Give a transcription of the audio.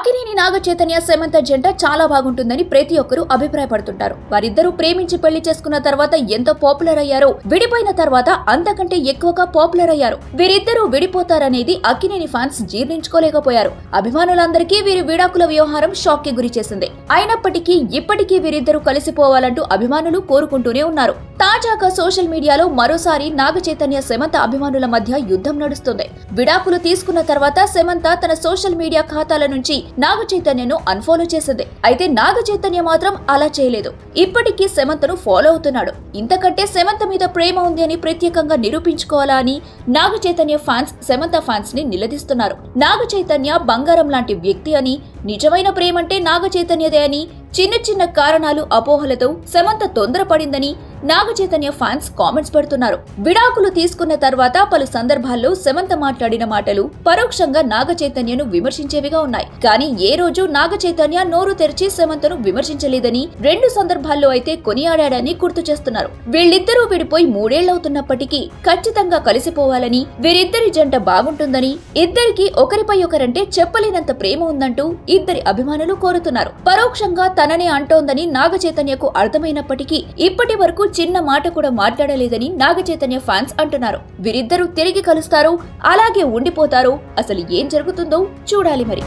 అక్కినేని నాగ చైతన్య సమంత జంట చాలా బాగుంటుందని ప్రతి ఒక్కరూ అభిప్రాయపడుతుంటారు. వారిద్దరూ ప్రేమించి పెళ్లి చేసుకున్న తర్వాత ఎంత పాపులర్ అయ్యారో, విడిపోయిన తర్వాత అంతకంటే ఎక్కువగా పాపులర్ అయ్యారు. వీరిద్దరూ విడిపోతారనేది అక్కినేని ఫ్యాన్స్ జీర్ణించుకోలేకపోయారు. అభిమానులందరికీ వీరి విడాకుల వ్యవహారం షాక్ కి గురి చేసింది. అయినప్పటికీ ఇప్పటికీ వీరిద్దరూ కలిసిపోవాలంటూ అభిమానులు కోరుకుంటూనే ఉన్నారు. తాజాగా సోషల్ మీడియాలో మరోసారి నాగ చైతన్య సమంత అభిమానుల మధ్య యుద్ధం నడుస్తుంది. విడాకులు తీసుకున్న తర్వాత సమంత తన సోషల్ మీడియా ఖాతాల నుంచి నాగ చైతన్యను అన్ఫాలో చేసింది. అయితే నాగ చైతన్య మాత్రం అలా చేయలేదు. ఇప్పటికీ సమంతను ఫాలో అవుతున్నాడు. ఇంతకంటే సమంత మీద ప్రేమ ఉంది అని ప్రత్యేకంగా నిరూపించుకోవాలా అని నాగ చైతన్య ఫ్యాన్స్ సమంత ఫ్యాన్స్ ని నిలదీస్తున్నారు. నాగ చైతన్య బంగారం లాంటి వ్యక్తి అని, నిజమైన ప్రేమంటే నాగ చైతన్యదే అని, చిన్న చిన్న కారణాలు అపోహలతో సమంత తొందరపడిందని నాగ చైతన్య ఫ్యాన్స్ కామెంట్స్ పెడుతున్నారు. విడాకులు తీసుకున్న తర్వాత పలు సందర్భాల్లో సమంత మాట్లాడిన మాటలు పరోక్షంగా నాగ చైతన్యను విమర్శించేవిగా ఉన్నాయి. కానీ ఏ రోజు నాగ చైతన్య నోరు తెరిచి సమంతను విమర్శించలేదని, 2 సందర్భాల్లో అయితే కొనియాడాడని గుర్తు చేస్తున్నారు. వీళ్ళిద్దరూ విడిపోయి 3 ఏళ్లవుతున్నప్పటికీ ఖచ్చితంగా కలిసిపోవాలని, వీరిద్దరి జంట బాగుంటుందని, ఇద్దరికి ఒకరిపై ఒకరంటే చెప్పలేనంత ప్రేమ ఉందంటూ ఇద్దరి అభిమానులు కోరుతున్నారు. పరోక్షంగా తననే అంటోందని నాగ చైతన్యకు అర్థమైనప్పటికీ ఇప్పటి వరకు చిన్న మాట కూడా మాట్లాడలేదని నాగ చైతన్య ఫ్యాన్స్ అంటున్నారు. వీరిద్దరూ తిరిగి కలుస్తారో, అలాగే ఉండిపోతారో, అసలు ఏం జరుగుతుందో చూడాలి మరి.